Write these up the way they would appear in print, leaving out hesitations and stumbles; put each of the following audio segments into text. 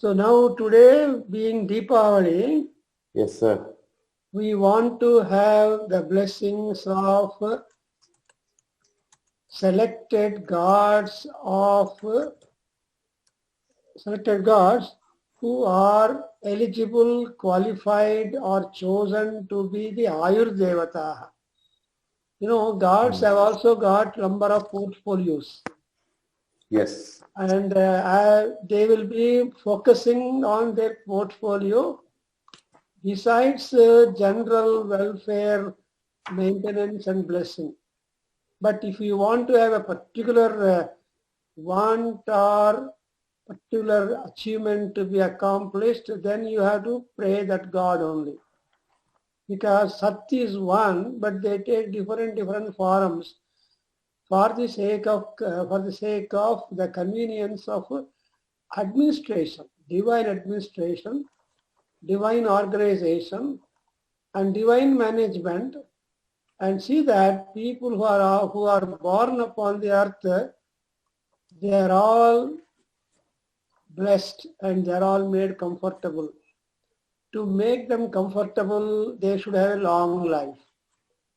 So now today being Deepavali, Yes, sir. we want to have the blessings of selected gods who are eligible, qualified or chosen to be the Ayur Devata. You know, gods have also got number of portfolios. Yes. And they will be focusing on their portfolio besides general welfare, maintenance and blessing. But if you want to have a particular want or particular achievement to be accomplished, then you have to pray that God only. Because Sat is one, but they take different forms for the sake of the convenience of administration, divine organization, and divine management. And see that people who are born upon the earth, they are all blessed and they are all made comfortable. To make them comfortable, they should have a long life.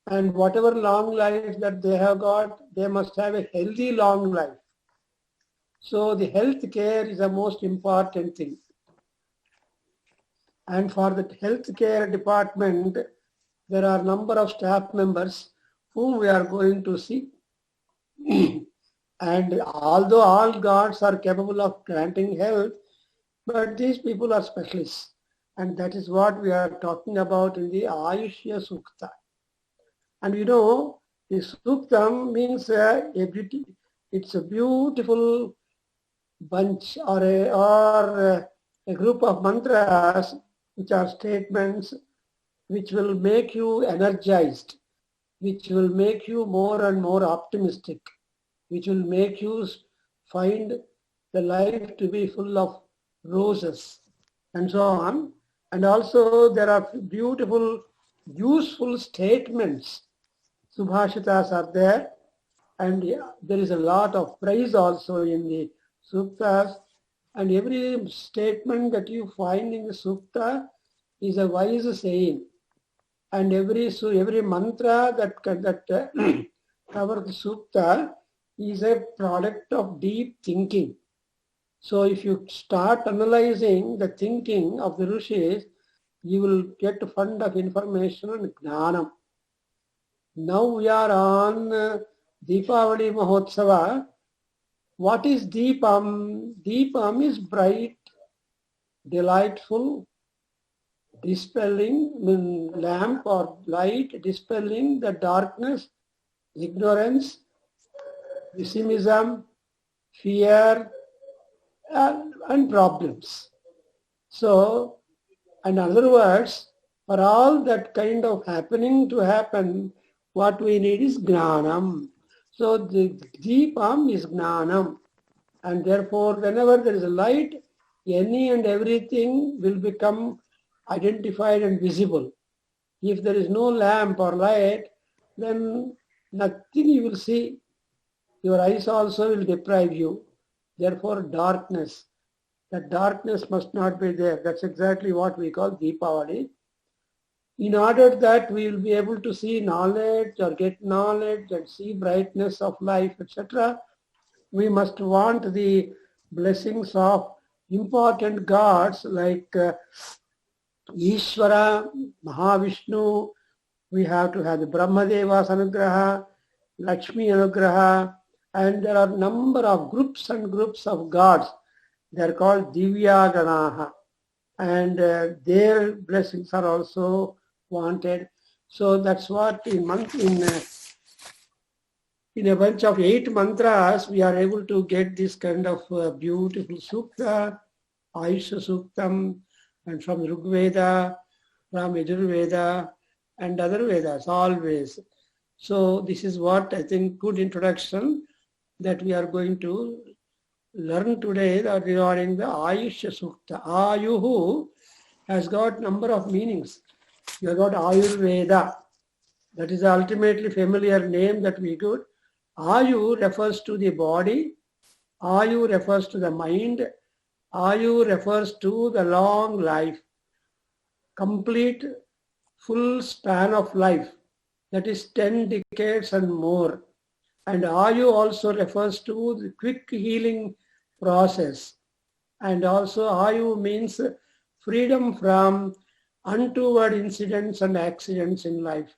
And whatever long life that they have got, they must have a healthy long life. So the health care is the most important thing. And for the health care department, there are a number of staff members whom we are going to see. And although all gods are capable of granting health, but these people are specialists. And that is what we are talking about in the Ayushya Sukta. And you know, the Suktam means it's a beautiful bunch or a group of mantras which are statements which will make you energized, which will make you more and more optimistic, which will make you find the life to be full of roses and so on. And also there are beautiful, useful statements. Subhashitas are there, and there is a lot of praise also in the suktas, and every statement that you find in the sukta is a wise saying, and every mantra that covers the sukta is a product of deep thinking. So if you start analyzing the thinking of the rishis, you will get a fund of information and gnanam. Now we are on Deepavali Mahotsava. What is Deepam? Deepam is bright, delightful, dispelling, lamp or light, dispelling the darkness, ignorance, pessimism, fear, and problems. So, in other words, for all that kind of happening to happen, what we need is gnanam. So the deepam is gnanam, and therefore whenever there is a light, any and everything will become identified and visible. If there is no lamp or light, then nothing you will see. Your eyes also will deprive you. Therefore darkness. That darkness must not be there. That's exactly what we call Deepavali. In order that we will be able to see knowledge or get knowledge and see brightness of life, etc., we must want the blessings of important gods like Ishvara, Mahavishnu. We have to have the Brahmadeva's anugraha, Lakshmi anugraha, and there are number of groups and groups of gods. They are called Divya Ganaha, and their blessings are also wanted. So that's what in a bunch of 8 mantras we are able to get this kind of beautiful sukta, Ayusha Suktam, and from Rigveda, from Yajurveda, and other Vedas always. So this is what I think good introduction that we are going to learn today regarding the Ayusha Sukta. Ayuhu has got number of meanings. You have got Ayurveda. That is the ultimately familiar name that we got. Ayu refers to the body. Ayu refers to the mind. Ayu refers to the long life, complete full span of life, that is 10 decades and more. And Ayu also refers to the quick healing process. And also Ayu means freedom from untoward incidents and accidents in life.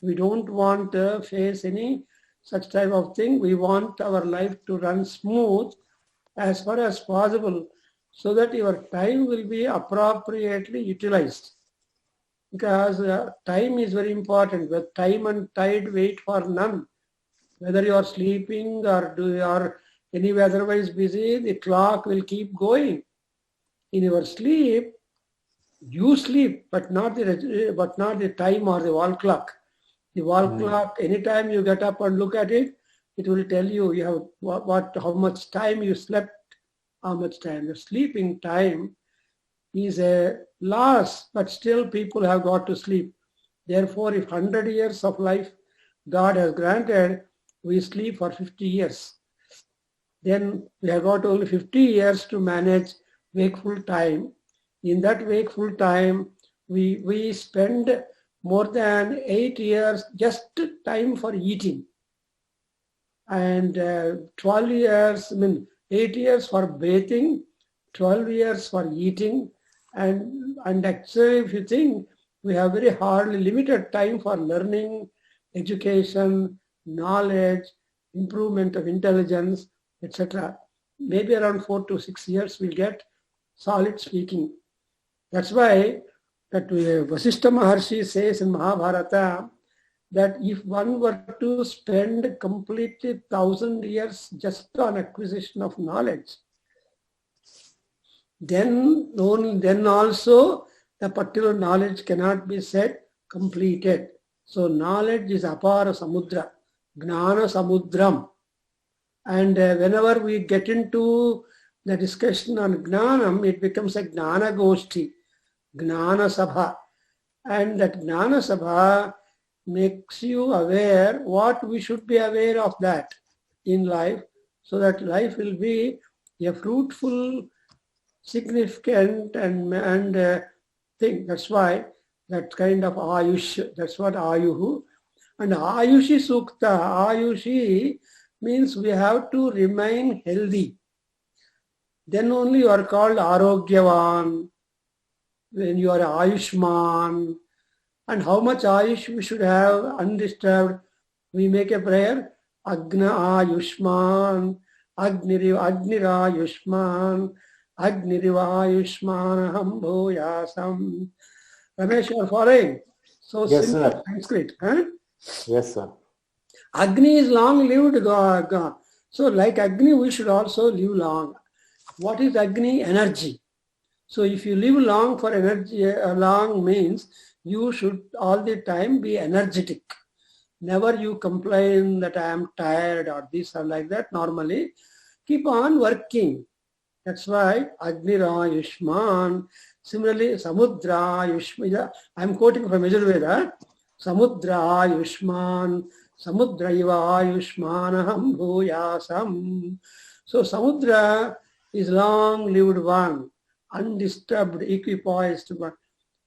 We don't want to face any such type of thing. We want our life to run smooth as far as possible so that your time will be appropriately utilized. Because time is very important. With time and tide wait for none. Whether you are sleeping or you are any otherwise busy, the clock will keep going. In your sleep, you sleep, but not the time or the wall clock. The wall clock, anytime you get up and look at it, it will tell you have how much time you slept, how much time. The sleeping time is a loss, but still people have got to sleep. Therefore, if 100 years of life God has granted, we sleep for 50 years. Then we have got only 50 years to manage wakeful time. In that wakeful time, we spend more than 8 years just time for eating. And 12 years, 8 years for bathing, 12 years for eating. And actually, if you think, we have very hardly limited time for learning, education, knowledge, improvement of intelligence, etc. Maybe around 4 to 6 years we'll get solid speaking. That's why that Vasishtha Maharshi says in Mahabharata that if one were to spend completely 1,000 years just on acquisition of knowledge, then also the particular knowledge cannot be said completed. So knowledge is apara samudra, gnana samudram. And whenever we get into the discussion on gnanam, it becomes a gnana goshti, gnana sabha. And that gnana sabha makes you aware what we should be aware of that in life, so that life will be a fruitful, significant and thing. That's why that kind of ayush, that's what ayuhu. And ayushi sukta, ayushi means we have to remain healthy. Then only you are called arogyavan, when you are ayushman. And how much ayush we should have undisturbed? We make a prayer, agna ayushman, agnira ayushman, agniriva ayushman bhoyasam. Ramesh, you are following? So Yes, simple sir. Sanskrit. Huh? Yes, sir. Agni is long-lived God. So like Agni, we should also live long. What is Agni? Energy. So if you live long for energy, long means you should all the time be energetic. Never you complain that I am tired or this or like that. Normally, keep on working. That's why Agnira Yushman. Similarly, Samudra Yushman. I am quoting from Yajurveda. Samudra Yushman. Samudraiva Yushmanaham Bhuyasam. So Samudra is long-lived one, undisturbed, equipoised one.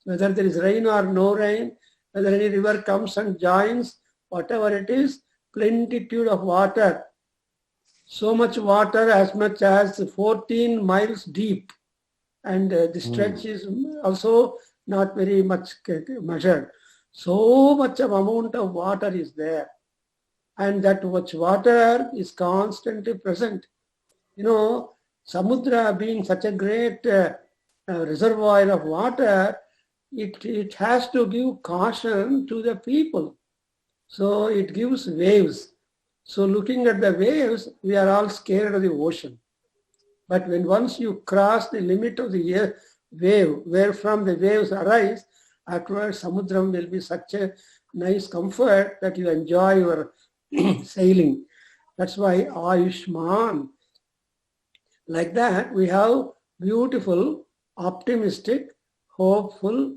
Whether there is rain or no rain, whether any river comes and joins, whatever it is, plenitude of water. So much water as much as 14 miles deep. And the stretch is also not very much measured. So much of amount of water is there. And that much water is constantly present. You know, Samudra being such a great reservoir of water, it has to give caution to the people. So it gives waves. So looking at the waves, we are all scared of the ocean. But when once you cross the limit of the wave, where from the waves arise, afterwards Samudram will be such a nice comfort that you enjoy your sailing. That's why Ayushman. Like that, we have beautiful, optimistic, hopeful,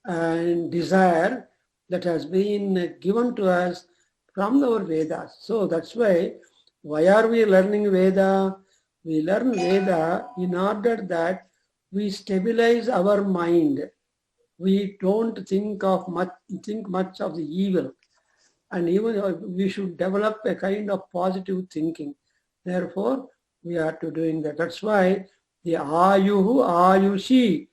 and desire that has been given to us from our Vedas. So that's why are we learning Veda? We learn Veda in order that we stabilize our mind. We don't think much of the evil, and even we should develop a kind of positive thinking. Therefore, we are to doing that. That's why the Ayuhu Ayushi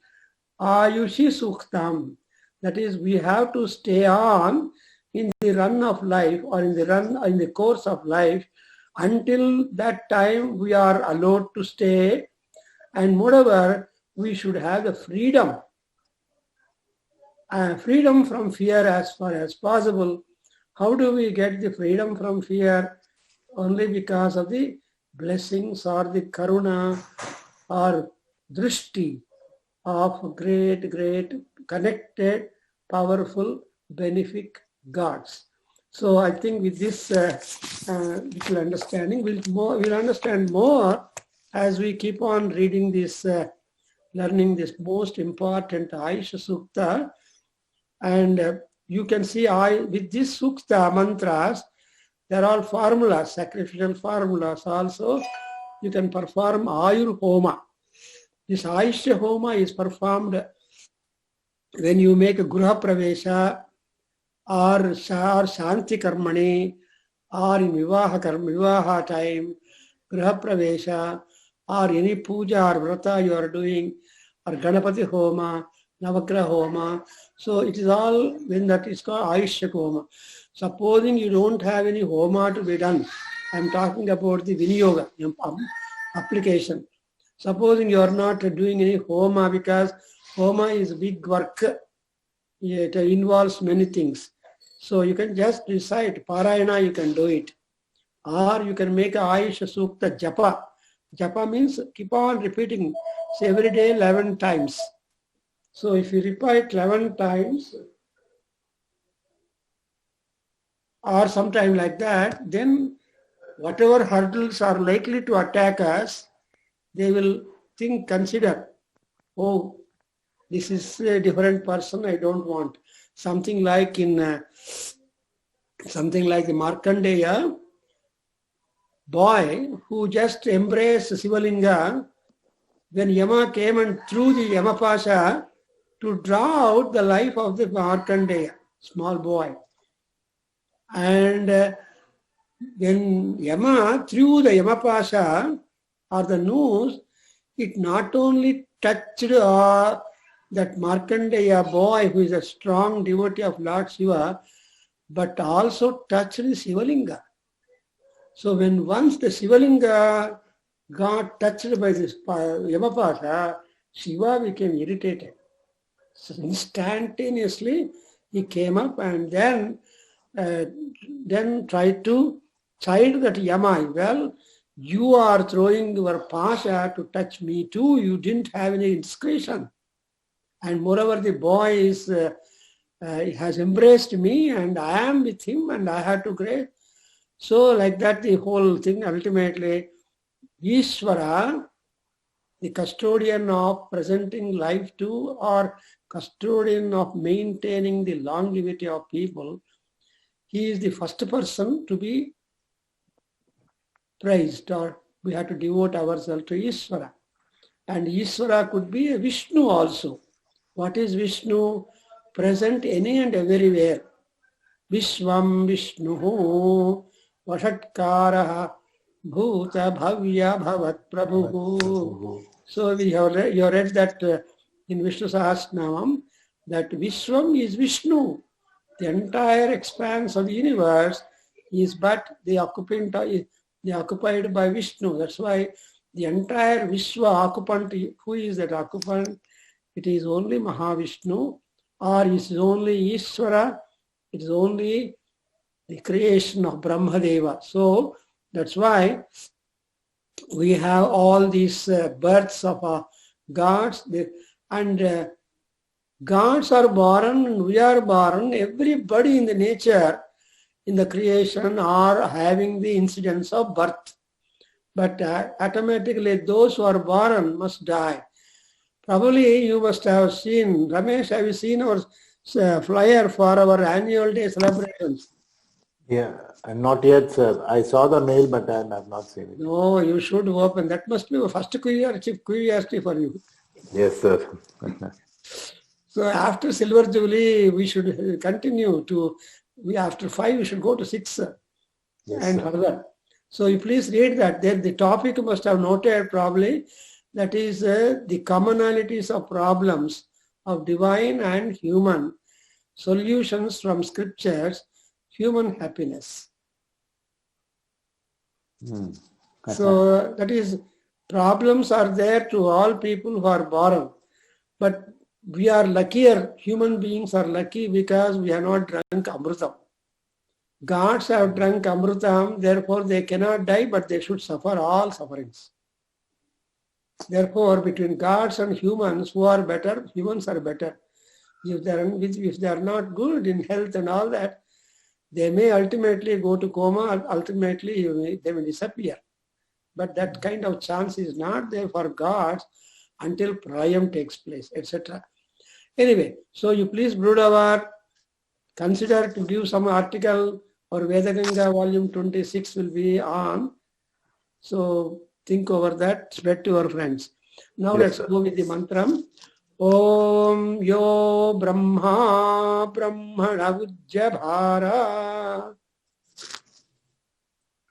Suktam. That is, we have to stay on in the run of life, or in the course of life, until that time we are allowed to stay. And moreover, we should have the freedom from fear as far as possible. How do we get the freedom from fear? Only because of the blessings or the karuna or drishti of great connected, powerful, benefic gods. So I think with this little understanding, we'll understand more as we keep on reading this, learning this most important Ayusha Sukta. And you can see with this Sukta mantras, there are formulas, sacrificial formulas also. You can perform Ayur Homa. This Ayusha Homa is performed when you make a Gruha Pravesha, or Shanti Karmani, or in Vivaha time, Gruha Pravesha, or any puja or vrata you are doing, or Ganapati Homa, Navagraha Homa. So it is all when that is called Ayusha Homa. Supposing you don't have any Homa to be done, I am talking about the Vinyoga application. Supposing you are not doing any Homa, because Homa is big work, it involves many things. So you can just recite Parayana, you can do it. Or you can make a Ayusha Sukta Japa. Japa means keep on repeating. So every day 11 times. So if you repeat 11 times, or sometime like that, then whatever hurdles are likely to attack us, they will consider, oh, this is a different person, I don't want. Something like the Markandeya boy who just embraced Sivalinga, when Yama came and threw the Yamapasha to draw out the life of the Markandeya, small boy. And when Yama threw the Yamapasha or the noose, it not only touched that Markandeya boy, who is a strong devotee of Lord Shiva, but also touched the Sivalinga. So when once the Sivalinga got touched by this Yamapasha, Shiva became irritated. So instantaneously he came up and then tried to chide that Yama. Well, you are throwing your pasha to touch me too. You didn't have any discretion. And moreover, the boy has embraced me and I am with him and I have to grace. So like that, the whole thing ultimately, Ishvara, the custodian of presenting life to, or custodian of maintaining the longevity of people, he is the first person to be praised, or we have to devote ourselves to Ishvara. And Ishvara could be a Vishnu also. What is Vishnu? Present any and everywhere. Vishvam Vishnu Vashatkaraha Bhuta Bhavya Bhavat Prabhu. So you have read that in Vishnu Sahasranamam, that Vishwam is Vishnu. The entire expanse of the universe is but the occupied by Vishnu. That's why the entire Vishwa occupant, who is that occupant? It is only Mahavishnu, or it is only Ishvara, it is only the creation of Brahmadeva. So that's why we have all these births of gods, and gods are born and we are born. Everybody in the nature, in the creation, are having the incidence of birth. But automatically those who are born must die. Probably you must have seen, Ramesh, have you seen our flyer for our annual day celebrations? Yeah, not yet, sir. I saw the mail, but I have not seen it. No, you should open. That must be the first curiosity for you. Yes, sir. So after Silver Jubilee, we should continue to, after 5, we should go to 6 Yes, and sir. further. So you please read that. There, the topic you must have noted probably, that is the commonalities of problems of divine and human, solutions from scriptures, human happiness. So that is, problems are there to all people who are born, but we are luckier, human beings are lucky because we have not drunk Amrutam. Gods have drunk Amrutam, therefore they cannot die, but they should suffer all sufferings. Therefore, between gods and humans, who are better? Humans are better. If they are not good in health and all that, they may ultimately go to coma, ultimately they may disappear. But that kind of chance is not there for gods until prayam takes place, etc. Anyway, so you please, Brudawar, consider to give some article, or Vedaganga volume 26 will be on. So think over that, spread to your friends. Now Yes, let's sir. go with the mantram. Om Yo Brahma Brahmana Ujjabhara.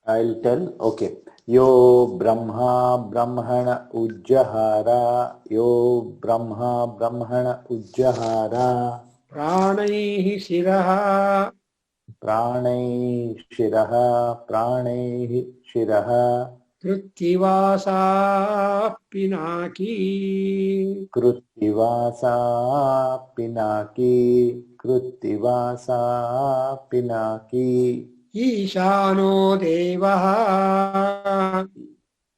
I'll tell. Okay. Yo Brahma Brahmana Ujjahara. Yo Brahma Brahmana Ujjahara. Pranaihi Shiraha. Pranai Shiraha. Pranai Shiraha. Kruttivasa Pinaki. Kruttivasa Pinaki. Kruttivasa Pinaki. Ishano Devaha.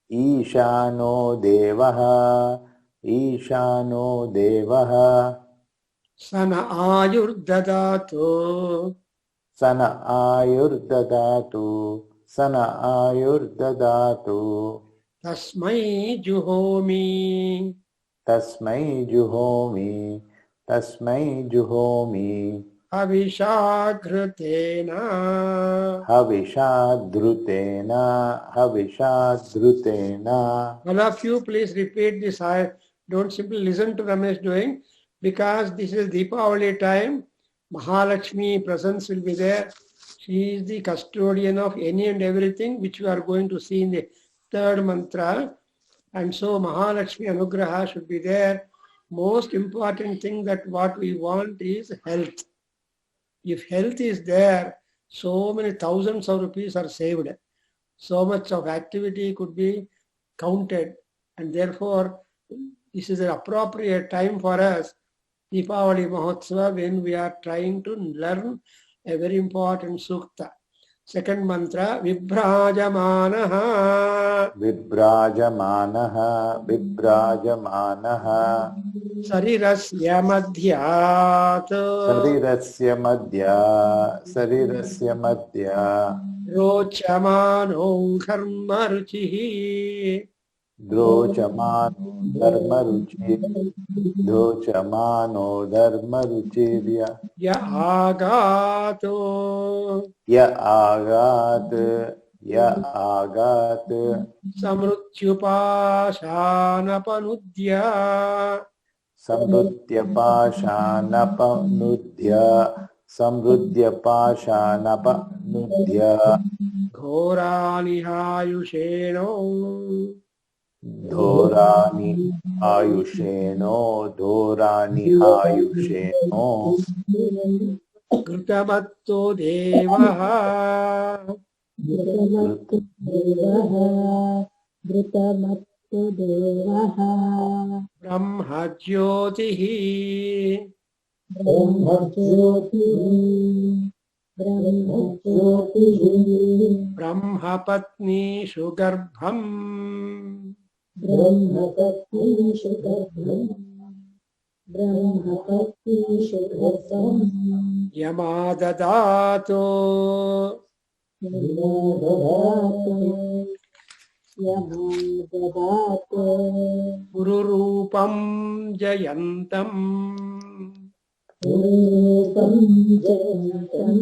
Ishano Devaha. Ishano Devaha. Sana Ayurdadato. Sana Ayurdadatu. Sana Ayurdadatu. Tasmai Juhomi. Tasmai Juhomi. Tasmai Juhomi. Avishagratena. Havishadhrutena. Havishadhrutena. All of you, please repeat this. Don't simply listen to Ramesh doing, because this is Deepavali time. Mahalakshmi presence will be there. She is the custodian of any and everything, which we are going to see in the third mantra. And so Mahalakshmi Anugraha should be there. Most important thing that what we want is health. If health is there, so many thousands of rupees are saved. So much of activity could be counted, and therefore this is an appropriate time for us, Deepavali Mahotsava, when we are trying to learn a very important sukta. Second mantra, Vibhrajamanaha. Vibrajamanaha. Vibrajamanaha. Sarirasya madhyat. Sarirasya madhya. Sarirasya madhya. Rochamano karma ruchihi. Drochamano dharmaruchi. Drochamano dharmaruchirya. Ya agato. Ya agat. Ya agat. Samrutyupashanapanudya. Samrudya pashanapa. Samrudya pashanapa. Ghorani hayusheno. Dhorani ayusheno. Dhorani ayusheno. Grutamatto devaha. Britamatto devaha. Brahma jyotihi. Brahmajyotihi. Brahmajyotihi. Brahma patni sugarbham. Brahmapatnishu garbham. Brahmapatnishu garbham. Yamadadato. Yamadadato. Pururupam jayantam. Purupam jayantam.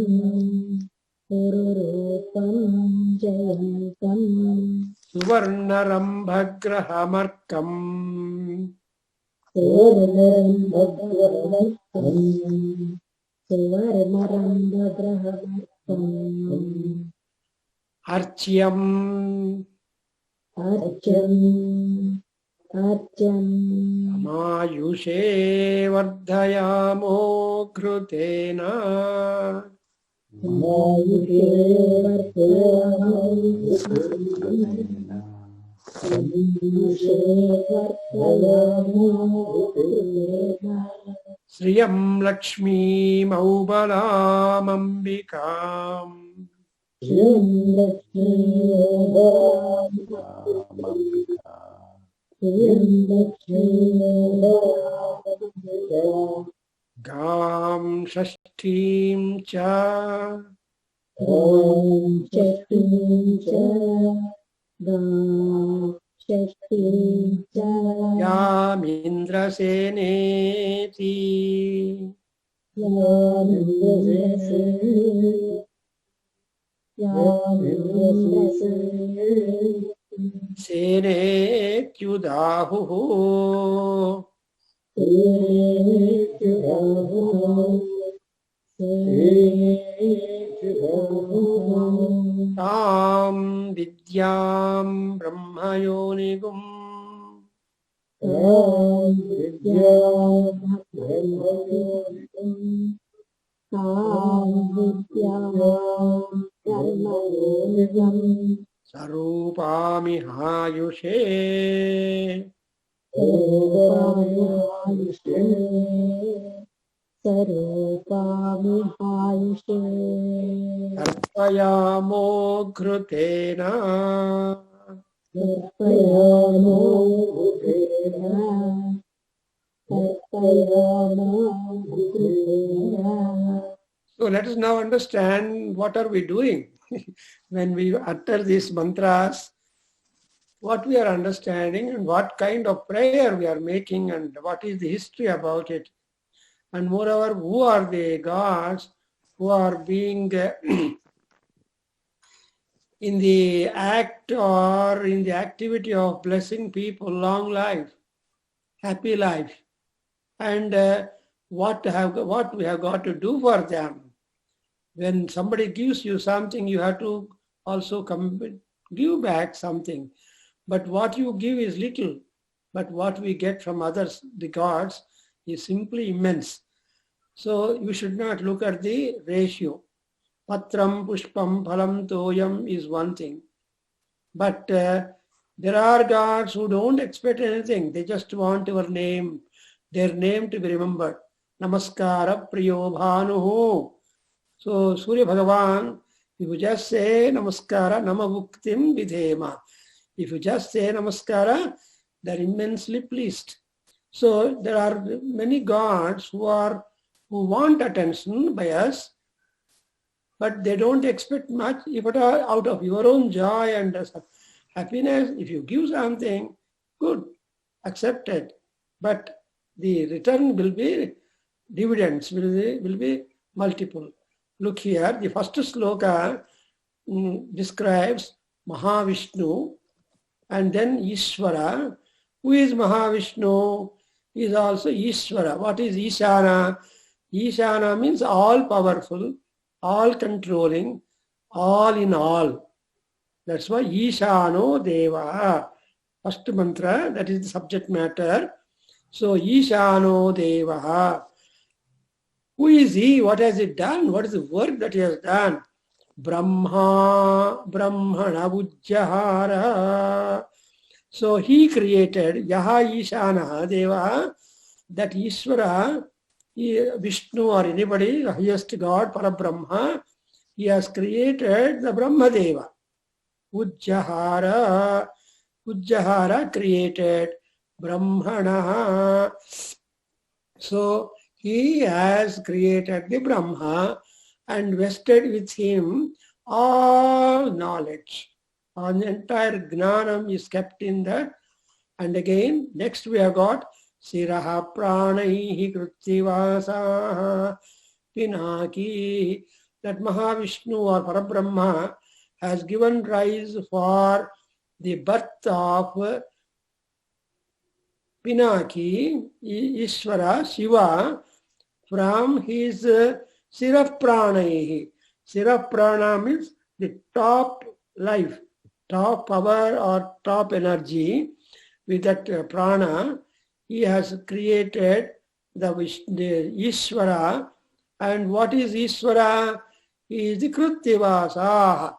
पुरुरूपं जयन्तं सुवर्णरम्भग्रहमर्कम् सुवर्णरम्भग्रहमर्कम् अर्च्यम् अर्च्यम् मायुषे वर्धयामो घृतेन श्रियं लक्ष्मीमौबलामम्बिकाम् गां षष्ठीं च यामिन्द्रसेनेति सेनेत्युदाहुः तां विद्यां ब्रह्मयोनिगुम् स्वरूपामि हायुषे तर्पयामो घृतेन So let us now understand what are we doing when we utter these mantras, what we are understanding and what kind of prayer we are making and what is the history about it. And moreover, who are the gods who are being in the act or in the activity of blessing people long life, happy life, and what we have got to do for them. When somebody gives you something, you have to also give back something. But what you give is little, but what we get from others, the gods, is simply immense. So you should not look at the ratio. Patram, pushpam, phalam, toyam is one thing. But there are gods who don't expect anything. They just want your name, their name to be remembered. Namaskara priyo bhanuhu. So Surya Bhagavan, if you just say Namaskara, Namabhuktim vidhema. If you just say Namaskara, they're immensely pleased. So there are many gods who want attention by us, but they don't expect much. If at all, out of your own joy and happiness, if you give something, good, accepted. But the return will be, dividends will be multiple. Look here, the first sloka describes Mahavishnu and then Ishvara. Who is Mahavishnu? He is also Ishvara. What is Ishana? Ishana means all powerful, all controlling, all in all. That's why Ishano Deva. First mantra, that is the subject matter. So Ishano Deva. Who is he? What has he done? What is the work that he has done? Brahmana Ujjahara. So he created Yaha Ishana Deva, that Ishvara, Vishnu or anybody, the highest God, Parabrahma, he has created the Brahma Deva. Ujjahara created Brahmana. So he has created the Brahma and vested with him all knowledge. An entire Gnanam is kept in that. And again, next we have got Siraha Pranaihi Kruttivasaha Pinaki. that Mahavishnu or Parabrahma has given rise for the birth of Pinaki, Ishvara, Shiva, from his Sirapranahi. Siraprana means the top life, top power or top energy. With that prana, he has created the Ishvara. And what is Ishvara? He is the Krutivasa.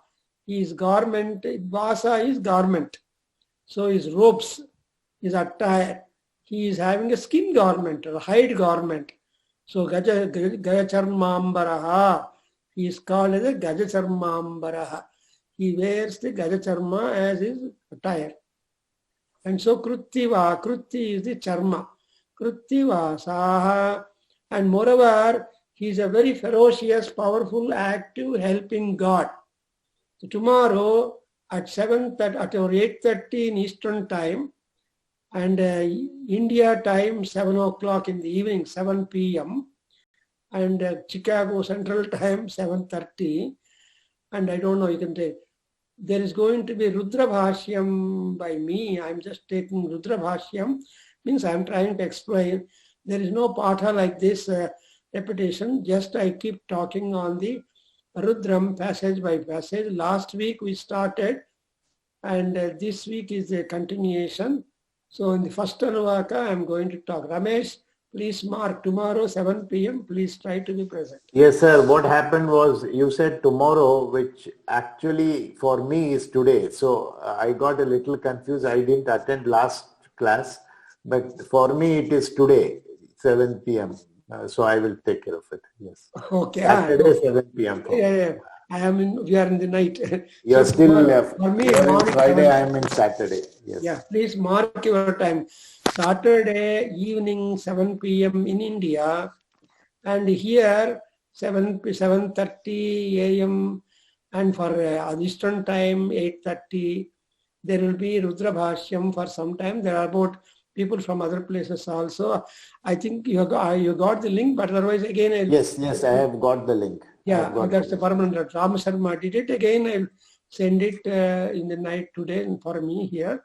His garment, Vasa is garment. So his robes, his attire. He is having a skin garment or a hide garment. So Gajacharmambaraha. He is called as a Gajacharmambaraha. He wears the Gajacharma as his attire. And so Kruttiva, Krutti is the Charma. Kruttivasaha. And moreover, he is a very ferocious, powerful, active, helping God. So tomorrow at 8:30 in Eastern time, and India time 7 o'clock in the evening, 7 p.m. and Chicago Central time 7:30, and I don't know, you can take, there is going to be Rudra Bhashyam by me. I'm just taking Rudra Bhashyam, means I'm trying to explain. There is no patha like this repetition, just I keep talking on the Rudram passage by passage. Last week we started, and this week is a continuation. So in the first Anuvaka, I'm going to talk. Ramesh, please mark tomorrow 7 p.m. Please try to be present. Yes, sir. What happened was you said tomorrow, which actually for me is today. So I got a little confused. I didn't attend last class, but for me it is today, 7 p.m. So I will take care of it. Yes. Okay. Saturday, 7 p.m. Yeah. We are in the night. You're So still for me, you're in morning Friday, 7. I am in Saturday. Yes. Yeah, please mark your time. Saturday evening 7 p.m. in India, and here 7:30 a.m. and for Eastern time 8:30. There will be Rudra Bhashyam for some time. There are about people from other places also. I think you got the link, but otherwise again. Yes, I have got the link. Yeah, that's the permanent. Ram Sharma did it again. I'll send it in the night today for me here.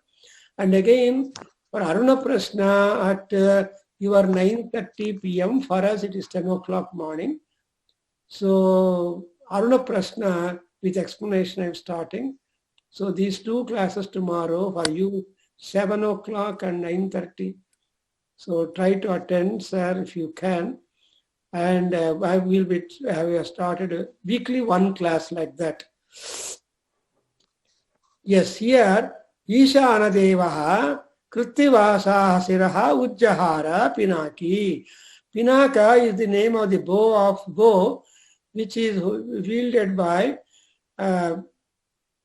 And again, for Aruna Prashna at your 9:30 p.m. For us, it is 10 o'clock morning. So Aruna Prashna with explanation I'm starting. So these two classes tomorrow for you, 7 o'clock and 9:30. So try to attend, sir, if you can. And I will be have started a weekly one class like that. Yes, here Ishana Devaha Krittivasa Siraha Ujjahara Pinaki. Pinaka is the name of the bow which is wielded by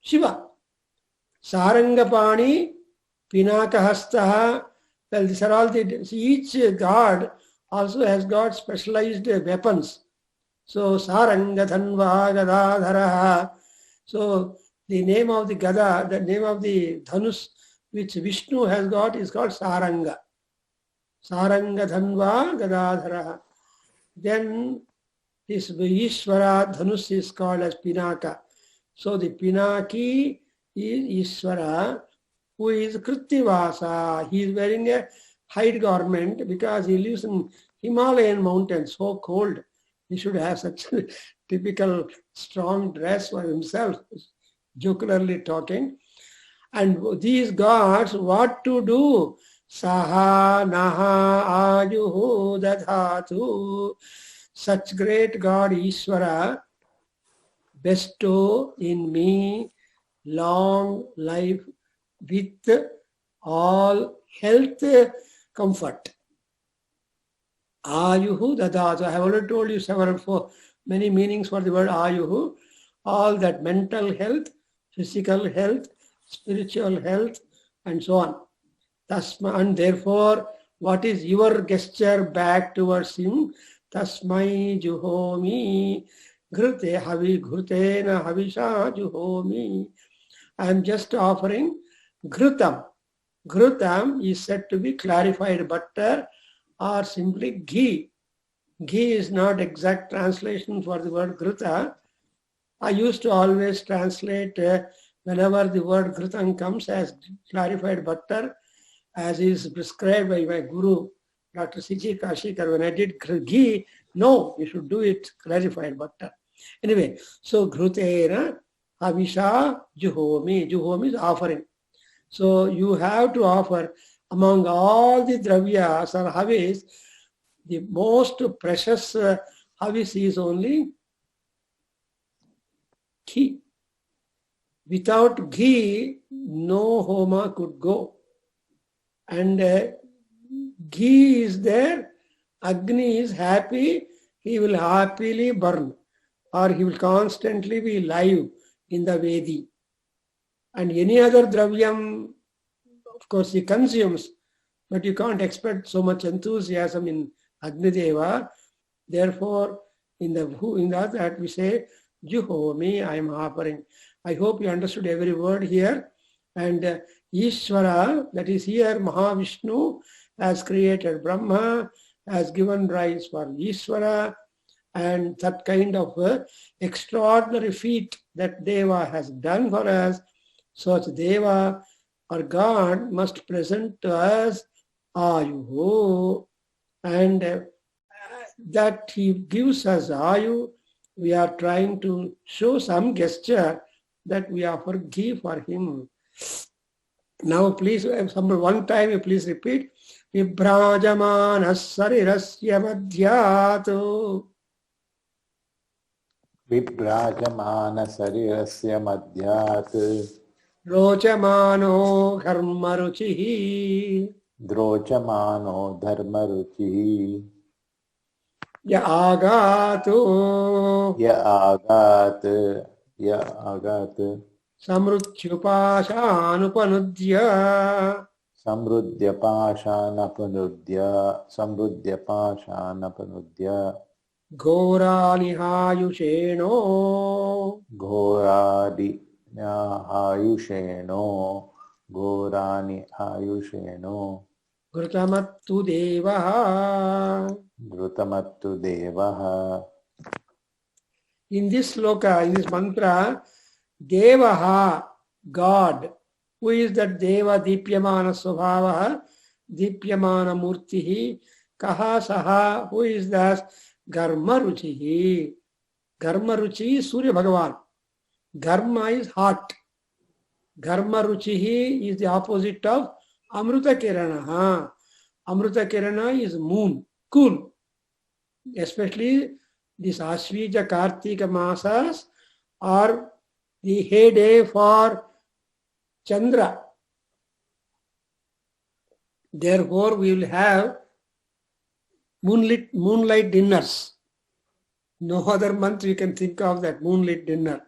Shiva. Sarangapani, Pinakahastaha. Well, these are all each god also has got specialized weapons. So Sarangathanva Gadadharaha. So the name of the Gada, the name of the Dhanus which Vishnu has got is called Saranga. Sarangathanva Gadadharaha. Then this Ishvara Dhanus is called as Pinaka. So the Pinaki is Ishvara, who is Krittivasa. He is wearing a hide garment because he lives in Himalayan mountains, so cold. He should have such a typical strong dress for himself, jocularly talking. And these gods, what to do? Saha naha ayuhu dadhatu. Such great God Ishvara, bestow in me long life with all health, comfort. Ayuhu dadhatu. I have already told you many meanings for the word ayuhu. All that mental health, physical health, spiritual health, and so on. And therefore, what is your gesture back towards him? Tasmai juhomi ghृते havi ghृतेन havisha juhomi. I am just offering ghृtam. Ghृtam is said to be clarified butter or simply ghee. Ghee is not exact translation for the word Ghrita. I used to always translate whenever the word Ghritam comes as clarified butter, as is prescribed by my guru, Dr. C.G. Kashikar. When I did ghee, no, you should do it clarified butter. Anyway, so Ghrutena Havisha Juhomi. Juhomi is offering. So you have to offer among all the dravyas or havis, the most precious havis is only ghee. Without ghee, no homa could go. And ghee is there, Agni is happy, he will happily burn, or he will constantly be live in the Vedi. And any other dravyam, of course, he consumes, but you can't expect so much enthusiasm in Agni Deva. Therefore, in that we say, Juhomi, I am offering. I hope you understood every word here. And Ishvara, that is here, Mahavishnu has created Brahma, has given rise for Ishvara, and that kind of extraordinary feat that Deva has done for us. Such Deva or God must present to us Ayuho, and that he gives us Ayu. We are trying to show some gesture that we offer ghee for him. Now please, one time please repeat. Vibrajamana sarirasya madhyatu. Vibrajamana sarirasya madhyat. Rochamano dharmaruchihi. Drochamano dharmaruchihi. Ya agatu. Ya agat. Samrutyupashanupanudya. Samrudya pashanapanudya. Ghorani hayusheno. Gorani hayusheno. Ghrutamatu devaha. Drutamattu devaha. In this sloka, in this mantra, Devaha, God. Who is that Deva Dipyamana Svabhavaha, Dipyamana Murtihi, Kaha Saha, who is that Garmaruchihi. Garmaruchi is Surya Bhagavan. Garma is hot. Garmaruchihi is the opposite of Amruta Kirana. Amruta Kirana is moon, cool. Especially this Ashvija Kartika Masas are the heyday for Chandra. Therefore, we will have moonlight dinners. No other month we can think of that moonlit dinner.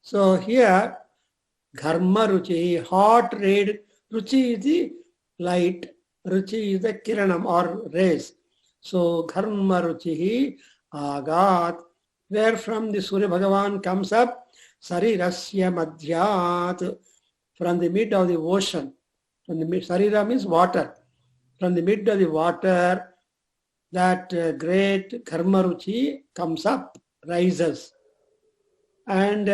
So here, Dharma Ruchi, hot red, Ruchi is the light, Ruchi is the Kiranam or rays. So Dharma Ruchi Agat, where from the Surya Bhagavan comes up, Sarirasya Madhyat, from the mid of the ocean. From the mid, Sarira means water. From the mid of the water, that great Karmaruchi comes up, rises. And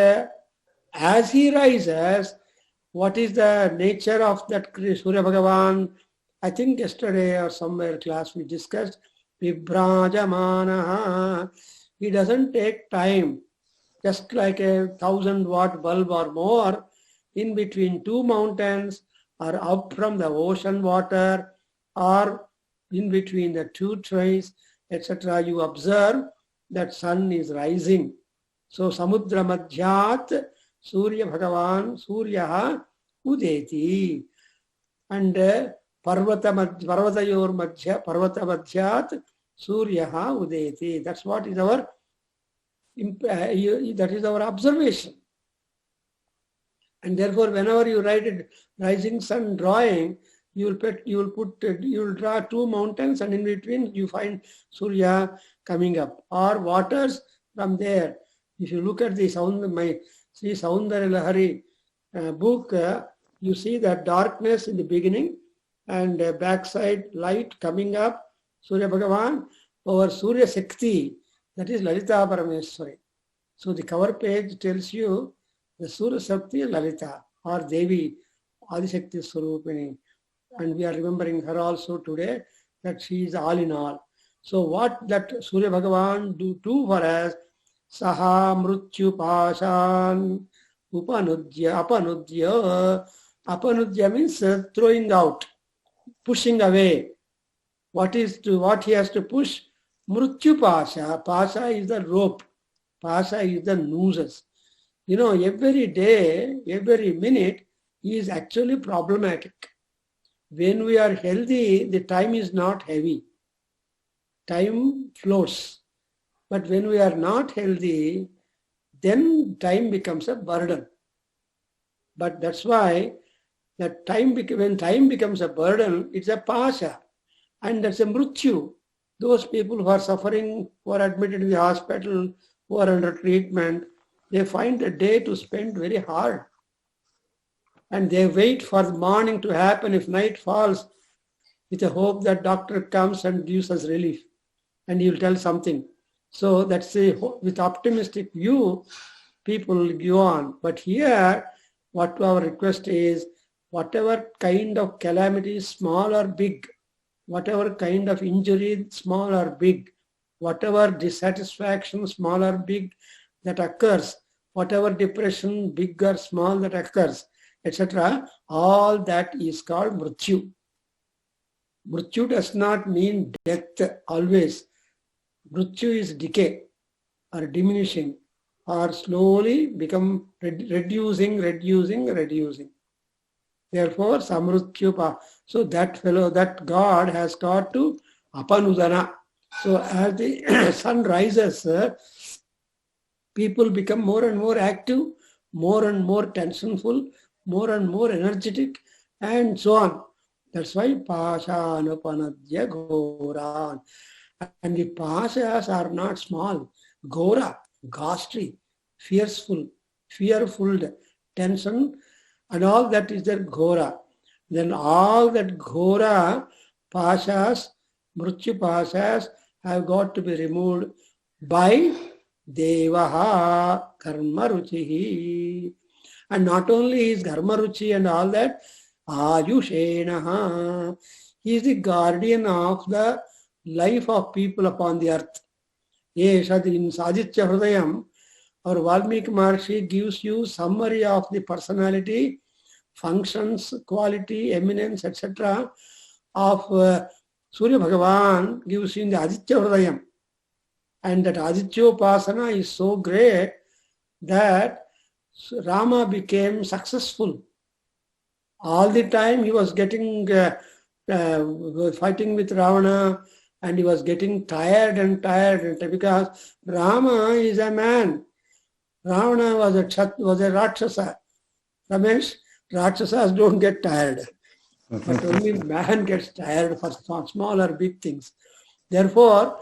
as he rises, what is the nature of that Surya Bhagavan? I think yesterday or somewhere class we discussed, Vibrajamanaha. He doesn't take time, just like a 1,000-watt bulb or more, in between two mountains or up from the ocean water or in between the two trees, etc. You observe that sun is rising. So Samudra Madhyat Surya Bhagavan Suryaha Udeti. And Parvatayor Madhya Parvata Madhyat Suryaha Udeti. That's what is our observation. And therefore, whenever you write a rising sun drawing, you will draw two mountains, and in between you find Surya coming up, or waters from there. If you look at the my Sri Saundara Lahari book, you see that darkness in the beginning and backside light coming up, Surya Bhagavan, over Surya Shakti, that is Lalita Parameswari. So the cover page tells you the Surya Shakti Lalita or Devi Adishakti Swarupini. And we are remembering her also today, that she is all in all. So what that Surya Bhagavan do for us, Saha Mrityu Pashan Apanudya. Apanudya means throwing out, pushing away. What he has to push? Mrityu Pasha. Pasha is the rope. Pasha is the nooses. Every day, every minute is actually problematic. When we are healthy, the time is not heavy. Time flows. But when we are not healthy, then time becomes a burden. But that's why that when time becomes a burden, it's a pasha. And that's a mrityu. Those people who are suffering, who are admitted in the hospital, who are under treatment, they find a day to spend very hard. And they wait for the morning to happen if night falls, with the hope that doctor comes and gives us relief and he will tell something. So that's with optimistic view, people go on. But here, what our request is, whatever kind of calamity, small or big, whatever kind of injury, small or big, whatever dissatisfaction, small or big, that occurs, whatever depression, big or small, that occurs, etc., all that is called mrityu. Mrityu does not mean death always. Mrityu is decay or diminishing or slowly become reducing. Therefore, samrutyupa. So that God has got to apanudana. So as the sun rises, people become more and more active, more and more tensionful, more and more energetic, and so on. That's why Pashanupanadya Goran. And the Pashas are not small. Gora, ghastly, fearful, tension, and all that is their Gora. Then all that Gora Pashas, Mrityu Pashas, have got to be removed by Devaha Karma Ruchihi. And not only is Karma Ruchi and all that, Ayushenaha. He is the guardian of the life of people upon the earth. Yes, in Saditya Hridayam, our Valmiki Maharshi gives you summary of the personality, functions, quality, eminence, etc. of Surya Bhagavan, gives you in the Aditya Hridayam. And that Adityopasana is so great that Rama became successful. All the time he was getting fighting with Ravana, and he was getting tired because Rama is a man. Ravana was a Rakshasa. Ramesh, Rakshasas don't get tired. But only man gets tired for small or big things. Therefore,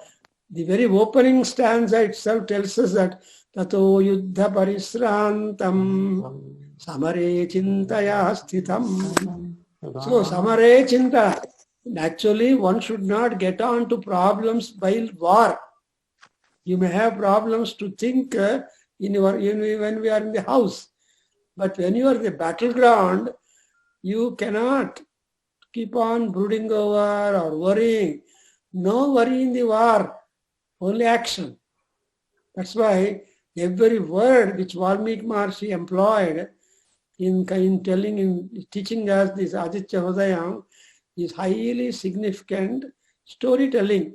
the very opening stanza itself tells us that Tato yuddha parisrantam samare chintaya sthitam. So samare chinta. Actually, one should not get on to problems by war. You may have problems to think when we are in the house. But when you are in the battleground, you cannot keep on brooding over or worrying. No worry in the war, only action. That's why every word which Valmiki Maharshi employed in teaching us this Aditya Hridayam is highly significant storytelling.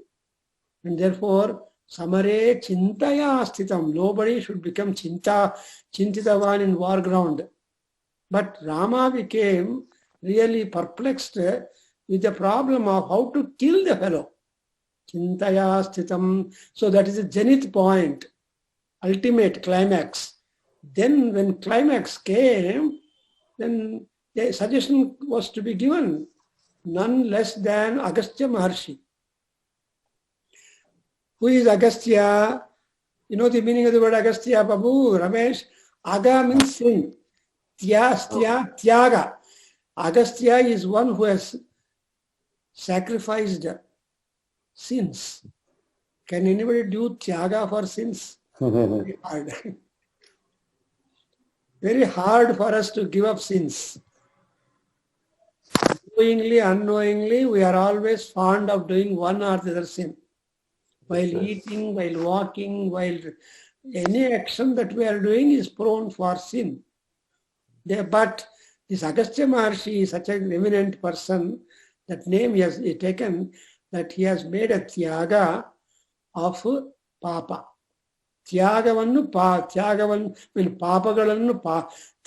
And therefore, samare chintaya sthitam. Nobody should become chintitavan in war ground. But Rama became really perplexed with the problem of how to kill the fellow. Chintaya sthitam. So that is the zenith point, ultimate climax. Then when climax came, then the suggestion was to be given. None less than Agastya Maharshi. Who is Agastya? You know the meaning of the word Agastya, Babu, Ramesh? Aga means sin. Tyaga. Agastya is one who has sacrificed sins. Can anybody do tyaga for sins? Very hard. Very hard for us to give up sins. Knowingly, unknowingly, we are always fond of doing one or the other sin. While eating, while walking, while any action that we are doing is prone for sin. But this Agastya Maharshi is such an eminent person, that name he has taken, that he has made a tyaga of papa. ತ್ಯಾಗವನ್ನು ಪಾಪಗಳನ್ನು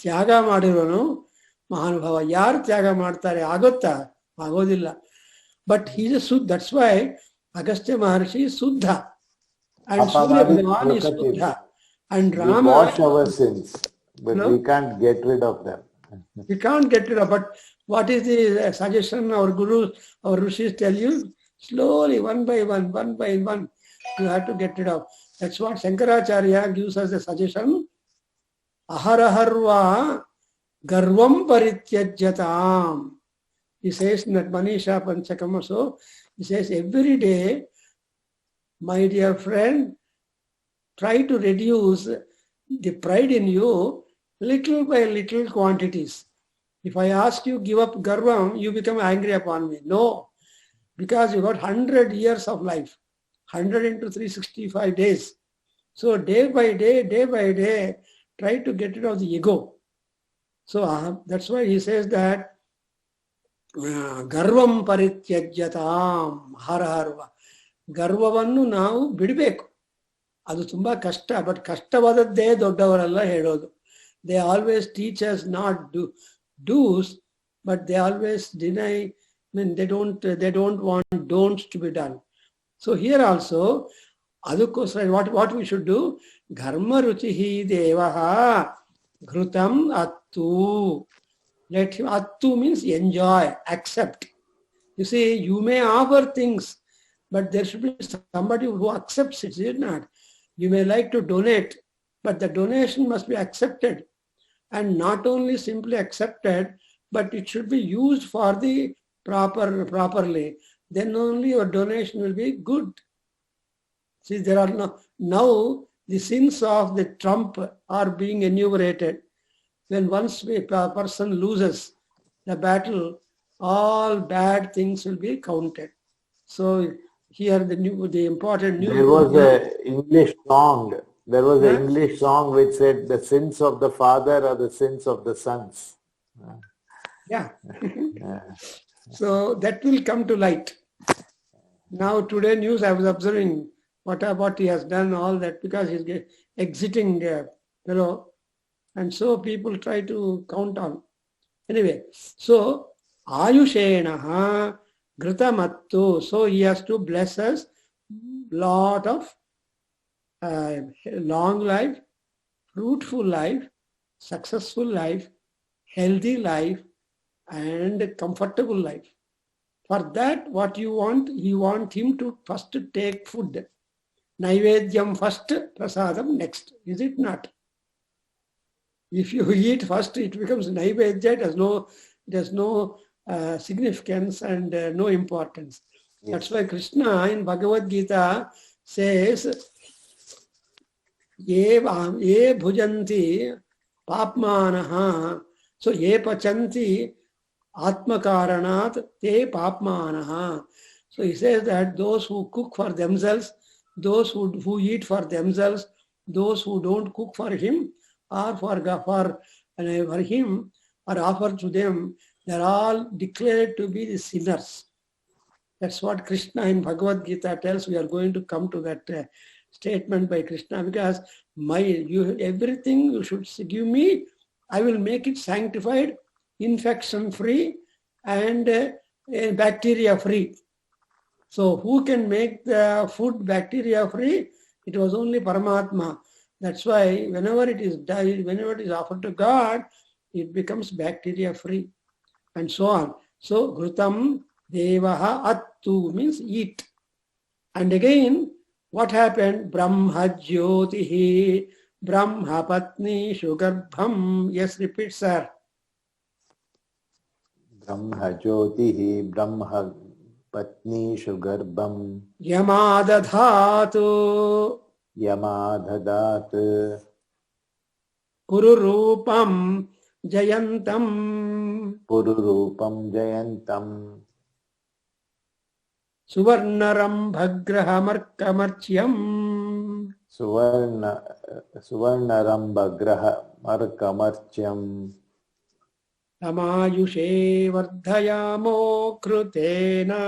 ತ್ಯಾಗ ಮಾಡಿರೋನು ಮಹಾನುಭಾವ. ಯಾರು ತ್ಯಾಗ ಮಾಡ್ತಾರೆ? ಆಗುತ್ತಾ? ಆಗೋದಿಲ್ಲ. But he is Suddha. That's why Agastya Maharshi is Suddha. And Surya Bhagavan is Suddha. And Rama... We wash our sins, but we can't get rid of them. We can't get rid of. But what is the suggestion our gurus, our rishis tell you? Slowly, one by one, you have to get rid of. That's what Shankaracharya gives us a suggestion. Aharaharva garvam parityajyatam. He says in that Manisha Panchakam also, he says every day, my dear friend, try to reduce the pride in you little by little quantities. If I ask you give up garvam, you become angry upon me. No, because you got 100 years of life. 100 into 365 days. So day by day, try to get rid of the ego. So that's why he says that garvam parityajyatam haraharva. Garvavannu ನಾವು ಬಿಡಬೇಕು. ಅದು ತುಂಬಾ ಕಷ್ಟ. But ಕಷ್ಟವಾದದ್ದೇ ದೊಡ್ಡವರೆಲ್ಲ ಹೇಳೋದು. They always teach us not do's, but they always deny. I mean, they don't want don'ts to be done. So here also, what we should do? Dharma ruchihi devaha ghrutam attu. Let him, attu means enjoy, accept. You see, you may offer things, but there should be somebody who accepts it, is it not? You may like to donate, but the donation must be accepted. And not only simply accepted, but it should be used for the properly. Then only your donation will be good. See, there are now the sins of the Trump are being enumerated. When once a person loses the battle, all bad things will be counted. So here the important news. There was an English song. There was an English song which said the sins of the father are the sins of the sons. Yeah. So that will come to light. Now today news I was observing what he has done, all that, because he's exiting and so people try to count on. Anyway, so Ayushenaha Gritamattu. So he has to bless us lot of long life, fruitful life, successful life, healthy life, and comfortable life. For that, what you want, you want him to first take food. Naivedyam first, prasadam next. Is it not? If you eat first, it becomes naivedya. It has no significance and no importance. Yes. That's why Krishna in Bhagavad Gita says, Ye bhujanti papmanaha. So, ye pachanti atmakaranat te papmanaha. So he says that those who cook for themselves, those who eat for themselves, those who don't cook for him or for him or offer to them, they're all declared to be the sinners. That's what Krishna in Bhagavad Gita tells. We are going to come to that statement by Krishna, because everything you should give me, I will make it sanctified, infection free, and bacteria free. So who can make the food bacteria free? It was only Paramatma. That's why whenever it is offered to God, it becomes bacteria free, and so on. So Ghrutam Devaha Attu means eat. And again, what happened? Brahma Jyotihi Brahma Patni Shugarbham. Yes, repeat, sir. Brahma Jyotihi Brahma patnishu garbham yamadadhatu yamadathat pururupam jayantam pururupam jayantam suvarnarambhagrahamarkamarchyam suvarnarambhagraha markamarchyam tamayushe vardhayamo krutena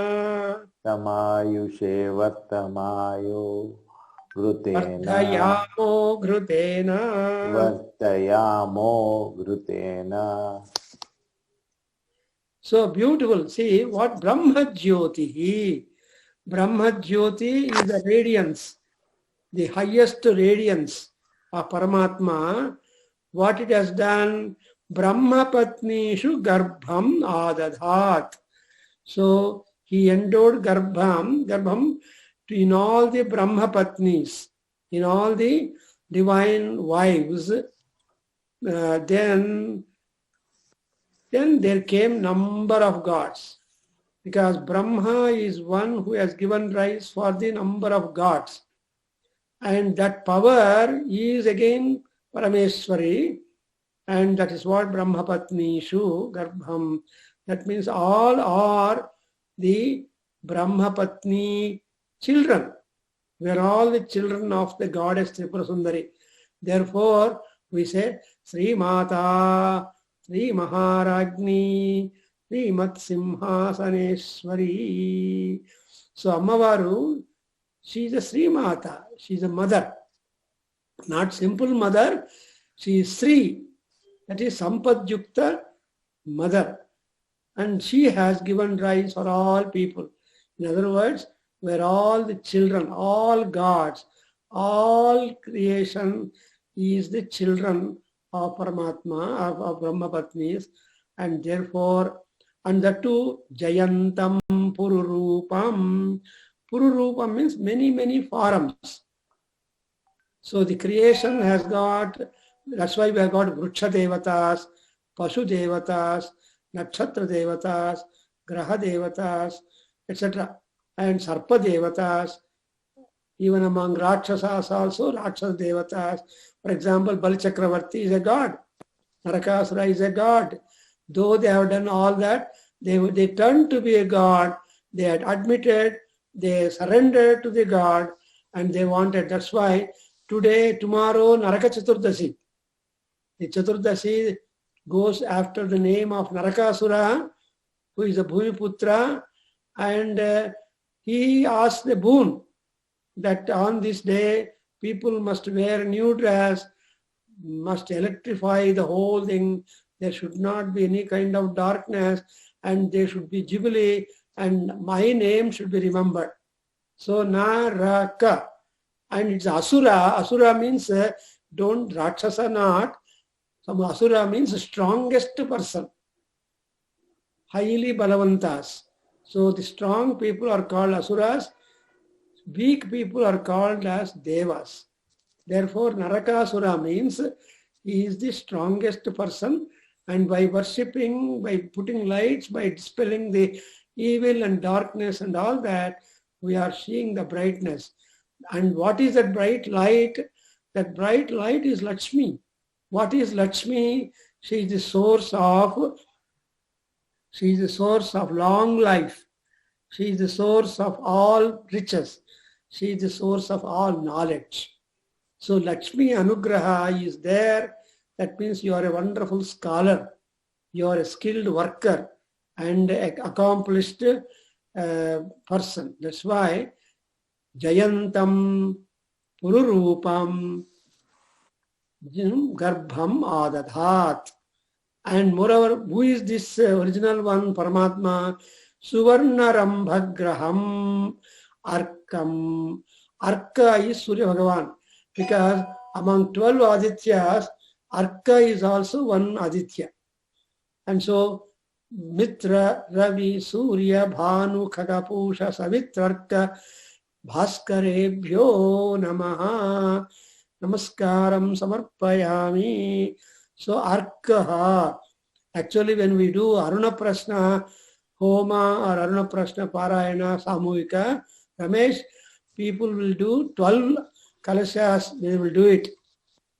tamayushe vartamayo grutena vardhayamo krutena. vartayamo grutena. So beautiful. See what Brahma Jyoti. Brahma Jyoti is the radiance, the highest radiance of Paramatma. What it has done, Brahma Patnishu Garbham Adadhat. So he endowed Garbham in all the Brahma Patnis, in all the divine wives. Then there came number of gods, because Brahma is one who has given rise for the number of gods, and that power is again Parameshwari, and that is what Brahma Patnishu Garbham. That means all are the Brahma Patni children. We are all the children of the goddess Tripura Sundari. Therefore, we say Sri Mata, Sri Maharagni, Sri Mat Simhasaneshwari. So Ammavaru, she is a Sri Mata, she is a mother. Not simple mother, she is Sri, that is Sampadjukta mother. And she has given rise for all people. In other words, we're all the children, all gods, all creation is the children of Paramatma, of Brahma Patnis, and therefore, and the two Jayantam Pururupam. Pururupam means many, many forms. So the creation has got, that's why we have got Vruksha Devatas, Pashu Devatas, Nakshatra Devatas, Graha Devatas, etc. And Sarpa Devatas. Even among Rakshasas also, Rakshasa Devatas. For example, Bali Chakravarti is a god. Narakasura is a god. Though they have done all that, they turned to be a god. They had admitted, they surrendered to the god, and they wanted. That's why today, tomorrow, Naraka Chaturdasi. The Chaturdasi goes after the name of Narakasura, who is a Bhumiputra, and he asked the boon that on this day people must wear new dress, must electrify the whole thing. There should not be any kind of darkness, and there should be jubilee, and my name should be remembered. So Naraka, and it's Asura. Asura means don't Rakshasa not. Some Asura means strongest person, highly balavantas. So the strong people are called Asuras. Weak people are called as Devas. Therefore, Narakasura means he is the strongest person, and by worshipping, by putting lights, by dispelling the evil and darkness and all that, we are seeing the brightness. And what is that bright light? That bright light is Lakshmi. What is Lakshmi? She is the source of long life. She is the source of all riches. She is the source of all knowledge. So Lakshmi Anugraha is there. That means you are a wonderful scholar. You are a skilled worker and an accomplished person. That's why Jayantam Pururupam Garbham Adadhat. And moreover, who is this original one, Paramatma? Suvarnarambhagraham Arkam. Arka is Surya Bhagavan, because among 12 Adityas, Arka is also one Aditya. And so Mitra, Ravi, Surya, Bhanu, Khagapusha, Savitrarka, Bhaskarebhyo Namaha, Namaskaram Samarpayami. So Arkaha. Actually, when we do Aruna Prasna, Homa or Aruna Prashna Parayana Samuhika, Ramesh, people will do 12 kalashas, they will do it.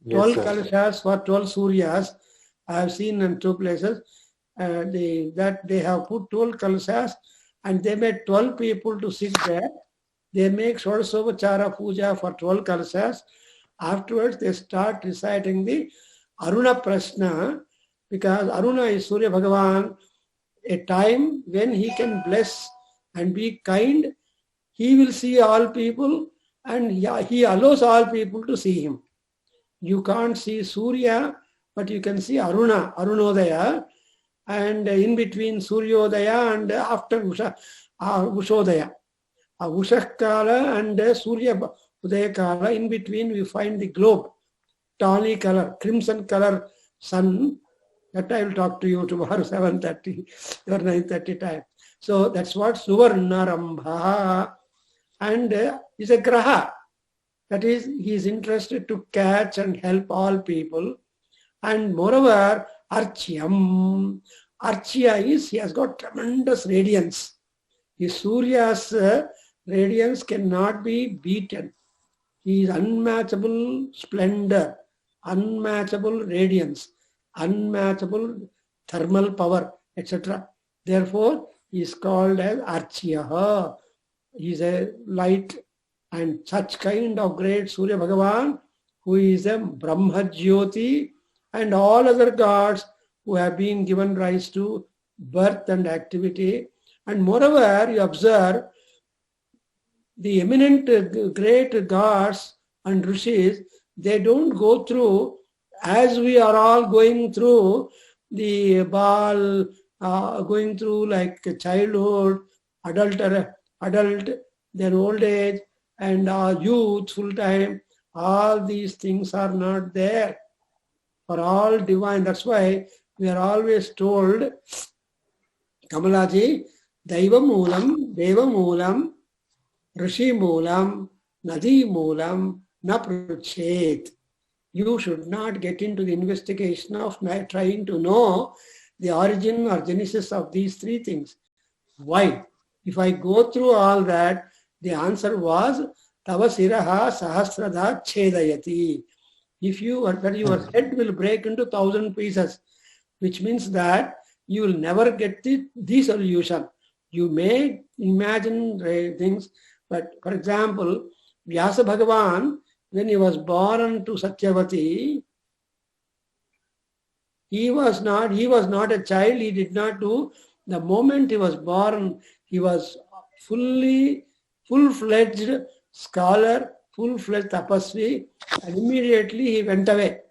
12 kalashas for 12 Suryas. I have seen in 2 places that they have put 12 kalashas and they made 12 people to sit there. They make Shodasopachara Puja for 12 kalashas. Afterwards, they start reciting the Aruna Prashna, because Aruna is Surya Bhagavan, a time when he can bless and be kind. He will see all people and he allows all people to see him. You can't see Surya, but you can see Aruna, Arunodaya, and in between Suryodaya and after Ushodaya. Ushakala and Surya Udayakala, in between we find the globe, tawny color, crimson color sun. That I will talk to you tomorrow 7:30 or 9:30 time. So that's what Suvarnarambha, and is a graha. That is, he is interested to catch and help all people. And moreover, Archyam. Archya is, he has got tremendous radiance. His Surya's radiance cannot be beaten. He is unmatchable splendor, unmatchable radiance, unmatchable thermal power, etc. Therefore, he is called as Archyaha. He is a light and such kind of great Surya Bhagavan, who is a Brahma Jyoti, and all other gods who have been given rise to birth and activity. And moreover, you observe the eminent great gods and rishis, they don't go through as we are all going through the ball, going through like childhood, adult, then old age, and youth, full time. All these things are not there. For all divine. That's why we are always told, Kamalaji, Daiva Moolam, Deva Moolam, Rishi Moolam, Nadi Moolam, Na Pruchet. You should not get into the investigation of trying to know the origin or genesis of these 3 things. Why? If I go through all that, the answer was Tava Siraha Sahasradha Chedayati. If your head will break into 1,000 pieces, which means that you will never get the solution. You may imagine things, but for example, Vyasa Bhagavan, when he was born to Satyavati, he was not a child, he did not do. The moment he was born, he was full-fledged scholar, full-fledged tapasvi, and immediately he went away.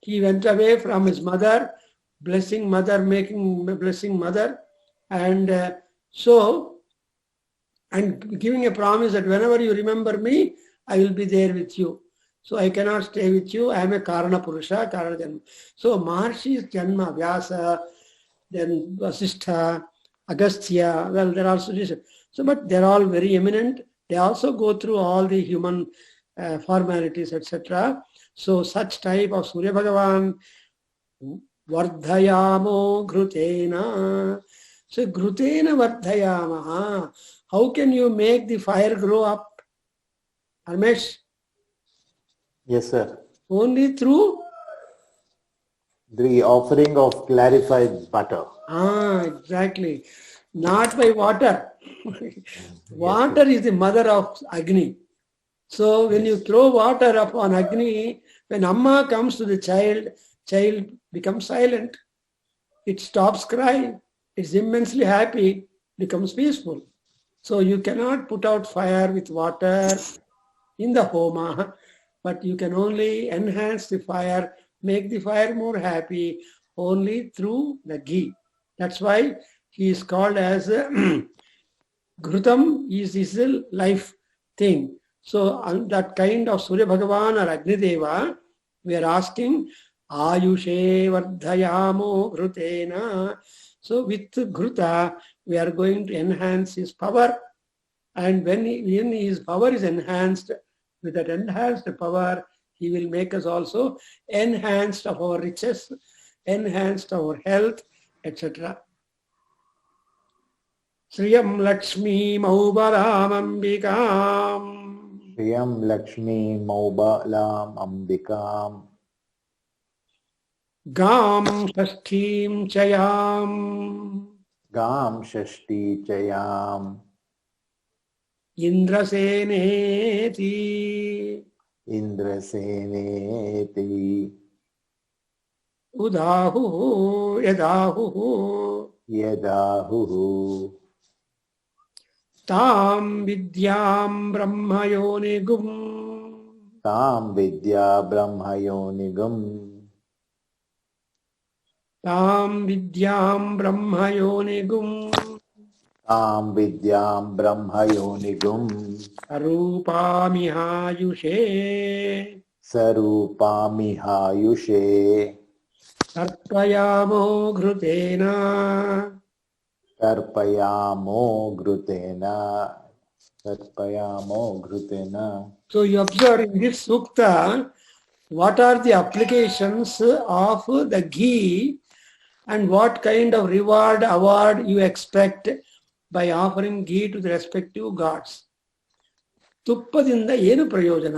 He went away from his mother, blessing mother, and and giving a promise that whenever you remember me, I will be there with you. So I cannot stay with you. I am a Karana Purusha, Karana Janma. So Maharshi's Janma, Vyasa, then Vasishtha, Agastya, well, there are also this. So, but they're all very eminent. They also go through all the human formalities, etc. So such type of Surya Bhagavan, Vardhayamo Grutena. So Grutena Vardhayamaha. How can you make the fire grow up? Ramesh? Yes, sir. Only through? The offering of clarified butter. Exactly. Not by water. Water is the mother of Agni. So when you throw water upon Agni, when Amma comes to the child becomes silent. It stops crying. It's immensely happy, becomes peaceful. So you cannot put out fire with water in the homa, but you can only enhance the fire, make the fire more happy only through the ghee. That's why he is called as Ghrutam is his life thing. So that kind of Surya Bhagavan or Agni Deva, we are asking Ayushe Vardhayamo Ghrutena. So with Ghruta, we are going to enhance his power. And when his power is enhanced, with that enhanced power, he will make us also enhanced of our riches, enhanced our health, etc. Sriyam Lakshmi Maubaram Ambikam. Priyam Lakshmi Maubalam Ambikam. Gam Shashtim Chayam. Gam Shashti Chayam. Indraseneti. Indraseneti. Udahu Yadahu. Yadahu. Tam Vidyam Brahmayonigum. Tam Vidya Brahmayonigam. Tam Vidyam Brahmayonigum. Tam Vidyam Brahmayonigam. Sarupamihayushe. Sarupamihayushe. Tarpayamo Ghrutena. Tarpayamo Grutena. Tarpayamo Grutena. So you observe in this sukta, what are the applications of the ghee and what kind of award you expect by offering ghee to the respective gods. ತುಪ್ಪದಿಂದ ಏನು ಪ್ರಯೋಜನ?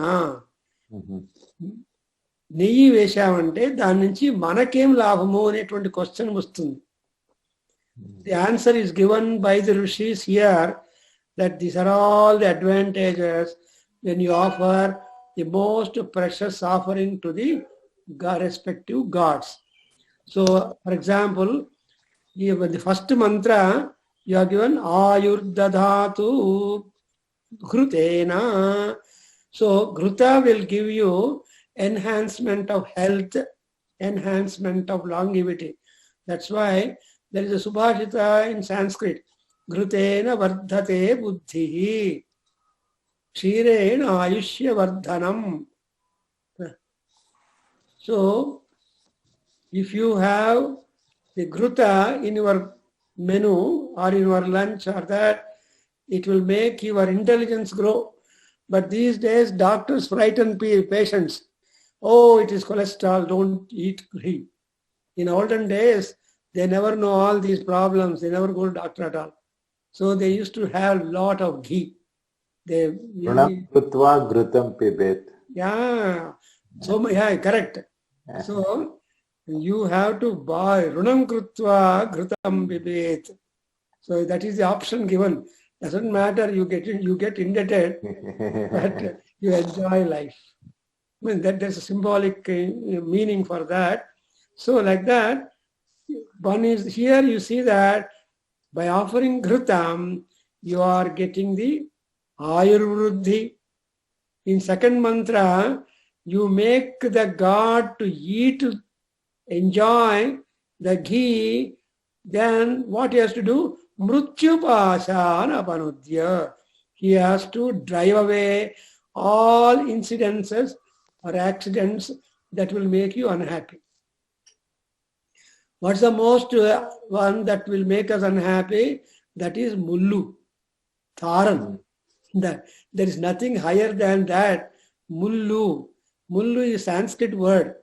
నెయ్యి వేశామంటే దాని నుంచి మనకేం లాభము అనేటువంటి question వస్తుంది. The answer is given by the rishis here that these are all the advantages when you offer the most precious offering to the respective gods. So, for example, the first mantra you are given Ayurdadhatu Ghrutena. So, Ghruta will give you enhancement of health, enhancement of longevity. That's why there is a subhashita in Sanskrit. Ghrutena vardhate buddhihi. Shirena ayushya vardhanam. So, if you have the Ghruta in your menu or in your lunch or that, it will make your intelligence grow. But these days, doctors frighten patients. Oh, it is cholesterol, don't eat ghee. In olden days, they never know all these problems. They never go to doctor at all. So they used to have a lot of ghee. Runam krutva ghrutam pibet. Yeah. So, yeah, correct. So you have to buy Runam krutva ghrutam pibet. So that is the option given. Doesn't matter, you get indebted, but you enjoy life. I mean, there's a symbolic meaning for that. So like that, one is here you see that by offering Ghrutam, you are getting the Ayurvruddhi. In second mantra, you make the god to eat, enjoy the ghee, then what he has to do? Mrutyupasana panudya. He has to drive away all incidences or accidents that will make you unhappy. What's the most one that will make us unhappy? That is mullu, tharan. There is nothing higher than that. Mullu. Mullu is a Sanskrit word.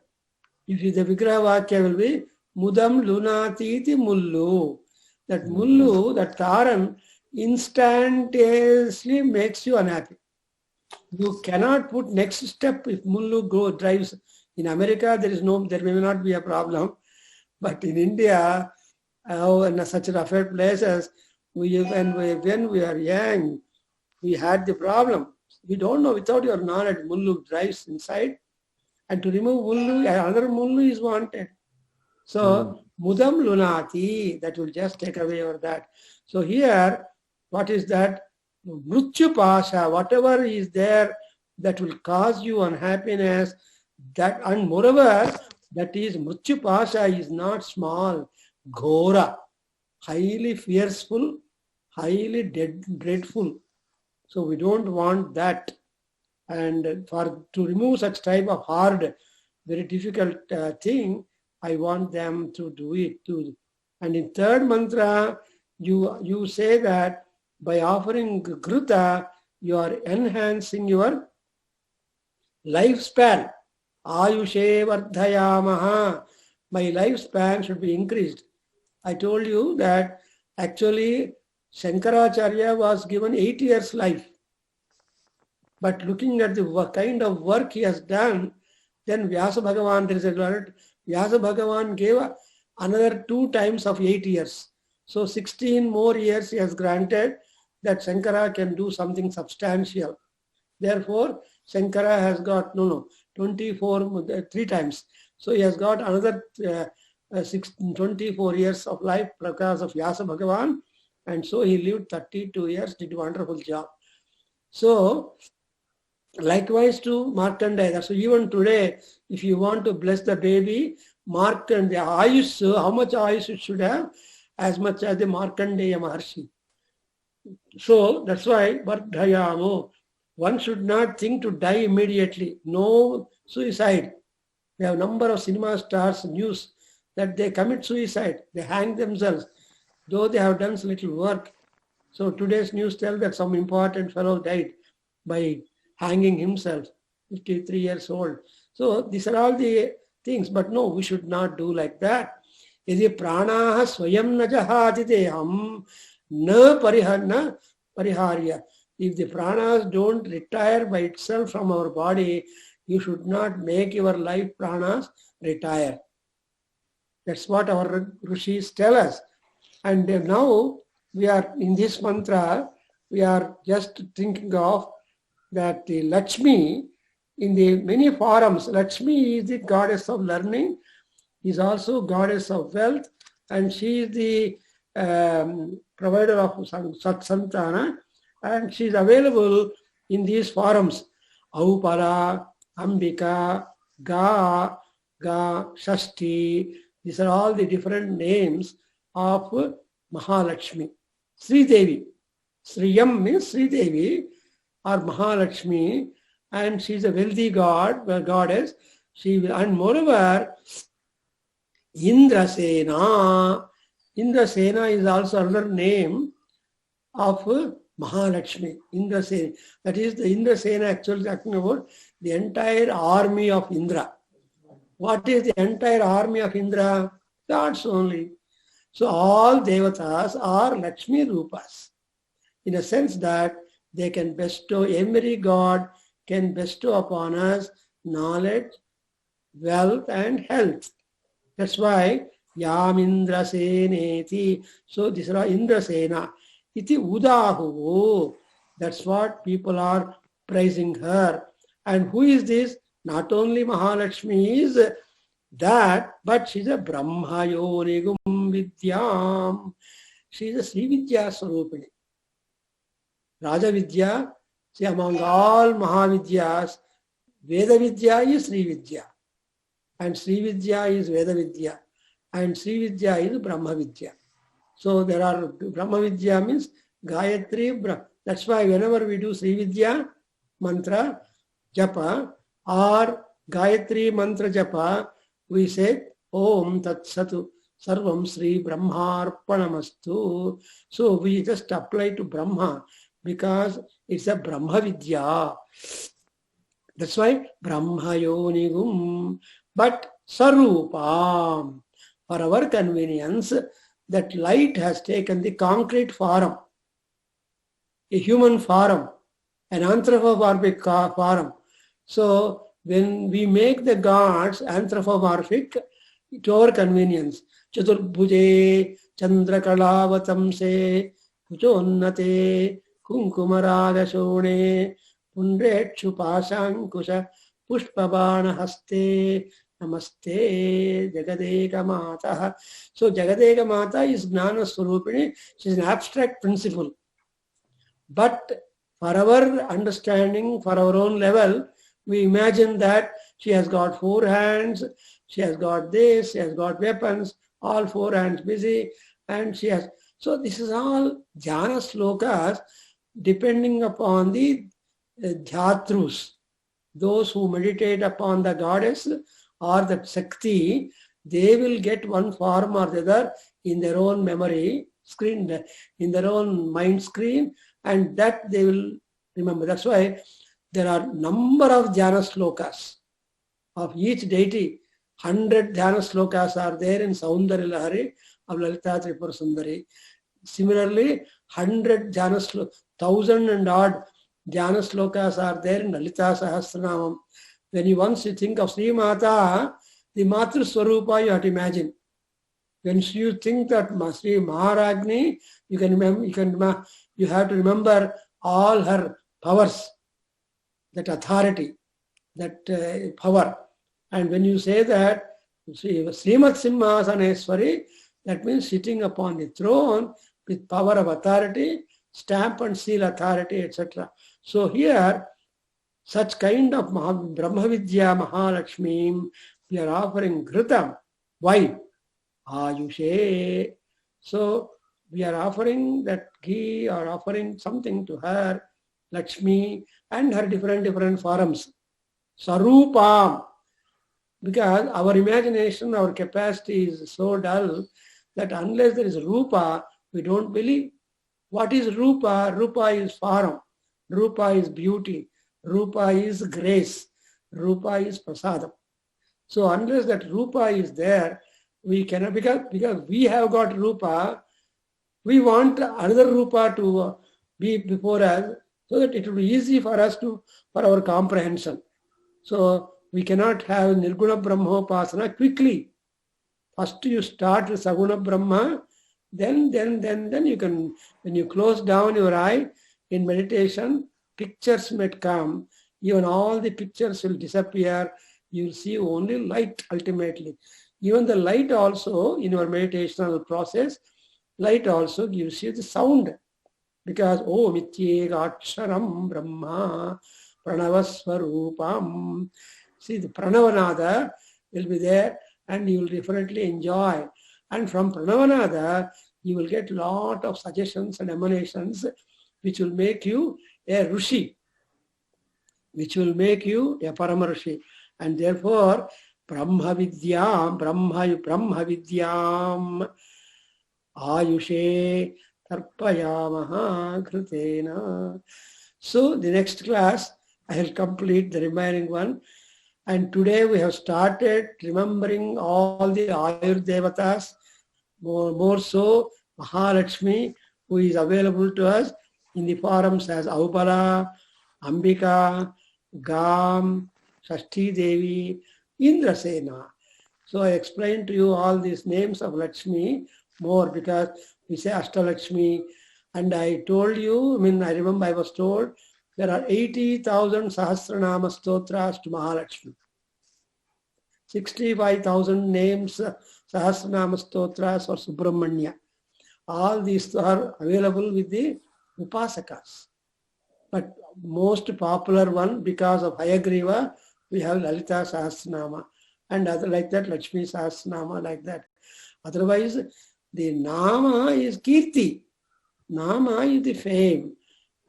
If the Vigraha Vakya will be Mudam Lunatiti Mullu. That mullu, that tharan, instantaneously makes you unhappy. You cannot put next step if mullu drives. In America, there may not be a problem. But in India, in such rough places, when we are young, we had the problem. We don't know, without your knowledge, mullu drives inside. And to remove mullu, another mullu is wanted. So, mudam lunati, that will just take away over that. So here, what is that? Mrutyupasha, whatever is there that will cause you unhappiness, that, and moreover, that is Mrutyupasha is not small, ghora, highly fearful, highly dreadful. So we don't want that. And to remove such type of hard, very difficult thing, I want them to do it too. And in third mantra, you say that by offering Ghruta, you are enhancing your lifespan. Ayushe vardhayamaha. My lifespan should be increased. I told you that actually Shankaracharya was given 8 years life. But looking at the kind of work he has done, then Vyasa Bhagavan, there is a lot. Vyasa Bhagavan gave another 2 times of 8 years. So 16 more years he has granted that Shankara can do something substantial. Therefore, Shankara has got 24 3 times. So he has got another 24 years of life because of Vyasa Bhagavan, and so he lived 32 years, did a wonderful job. So likewise to Markandeya. So even today, if you want to bless the baby, Markandeya Ayush, how much Ayush it should have? As much as the Markandeya Maharshi. So that's why Vardhayamo. One should not think to die immediately. No suicide. We have a number of cinema stars news that they commit suicide. They hang themselves, though they have done little work. So today's news tells that some important fellow died by hanging himself, 53 years old. So these are all the things. But no, we should not do like that. Yadi pranaha swayam na jahati deham na pariharya. If the pranas don't retire by itself from our body, you should not make your life pranas retire. That's what our rishis tell us. And now we are in this mantra, we are just thinking of that the Lakshmi, in the many forums, Lakshmi is the goddess of learning, is also goddess of wealth, and she is the provider of Sat Santana, and she is available in these forums. Aupara, Ambika, Ga, Shashti, these are all the different names of Mahalakshmi. Sri Devi. Sriyam means Sri Devi or Mahalakshmi, and she is a wealthy goddess. And moreover, Indrasena. Indrasena is also another name of Mahalakshmi. Indrasena. That is the Indrasena actually talking about the entire army of Indra. What is the entire army of Indra? Gods only. So all devatas are Lakshmi Rupas, in a sense that they can bestow, every god can bestow upon us knowledge, wealth and health. That's why Yam Indraseneti. So these are Indrasena. Iti Udahu. That's what people are praising her. And who is this? Not only Mahalakshmi is that, but she's a Brahma Yonigum Vidyam. She is a Sri Vidya Swarupini. Raja Vidya, see, among all Mahavidyas, Veda Vidya is Sri Vidya. And Sri Vidya is Veda Vidya. And Sri Vidya is Brahma Vidya. So there are Brahma Vidya means Gayatri. That's why whenever we do Sri Vidya mantra japa or Gayatri mantra japa, we say Om Tat Satu Sarvam Sri Brahmarpanamastu. So we just apply to Brahma because it's a Brahma Vidya. That's why Brahma Yonigum. But Sarupam, for our convenience, that light has taken the concrete form, a human form, an anthropomorphic form. So when we make the gods anthropomorphic, to our convenience, Chaturbhuje, Chandrakala-vatamse, Puchonnate, Kunkumaragashone, Pundrekshu Pashankusha, Pushpabana Haste, Namaste, Jagadeka Mata. So Jagadeka Mata is Gnana Swarupini. She is an abstract principle. But for our understanding, for our own level, we imagine that she has got 4 hands, she has got this, she has got weapons, all 4 hands busy, and she has. So this is all jhana slokas depending upon the dhyatrus. Those who meditate upon the goddess or the Shakti, they will get one form or the other in their own memory screen, in their own mind screen, and that they will remember. That's why there are number of dhyana slokas of each deity. 100 dhyana slokas are there in Saundarya Lahari of Lalita Tripura Sundari. Similarly, 100 Dhyana slokas, 1,000 and odd Dhyana slokas are there in Lalita Sahasranamam. When once you think of Sri Mata, the Matru Swarupa you have to imagine. When you think that Sri Maharagni, you have to remember all her powers, that authority, that power. And when you say that Srimad Simhasaneswari, that means sitting upon the throne with power of authority, stamp and seal authority, etc. So here, such kind of Brahmavidya Mahalakshmi, we are offering Ghritam. Why? Ayushe. So we are offering that ghee or offering something to her, Lakshmi, and her different forms. Sarupam. Because our imagination, our capacity is so dull that unless there is Rupa, we don't believe. What is Rupa? Rupa is form. Rupa is beauty. Rupa is grace. Rupa is prasadam. So unless that Rupa is there, we cannot, because we have got Rupa, we want another Rupa to be before us so that it will be easy for us for our comprehension. So we cannot have Nirguna Brahmopasana quickly. First you start with Saguna Brahma, then you can, when you close down your eye in meditation, pictures might come. Even all the pictures will disappear. You will see only light ultimately. Even the light also in your meditational process, light also gives you the sound. Because Om Ityega Aksharam Brahma Pranavasvarupam. See, the Pranavanada will be there and you will definitely enjoy. And from Pranavanada, you will get lot of suggestions and emanations which will make you a Rishi, which will make you a Paramarishi. And therefore, Brahma Vidyam Ayushe Tarpayamaha Kritena. So the next class, I will complete the remaining one. And today we have started remembering all the Ayur Devatas, more so Mahalakshmi, who is available to us in the forums as Aupala, Ambika, Gam, Shashti Devi, Indrasena. So I explained to you all these names of Lakshmi more because we say Ashtalakshmi. And I told you, I remember I was told, there are 80,000 Sahasranama Stotras to Mahalakshmi. 65,000 names Sahasranama Stotras or Subramanya. All these are available with the Upasakas. But most popular one, because of Hayagriva, we have Lalita Sahasranama and other like that, Lakshmi Sahasranama like that. Otherwise, the Nama is Kirti. Nama is the fame.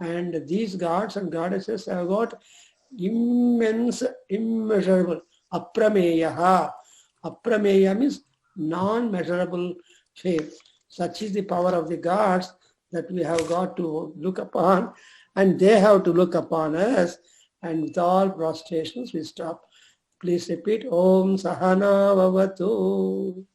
And these gods and goddesses have got immense, immeasurable, aprameyaha. Aprameya means non-measurable fame. Such is the power of the gods that we have got to look upon, and they have to look upon us. And with all prostrations, we stop. Please repeat, Om Sahana Bhavatu.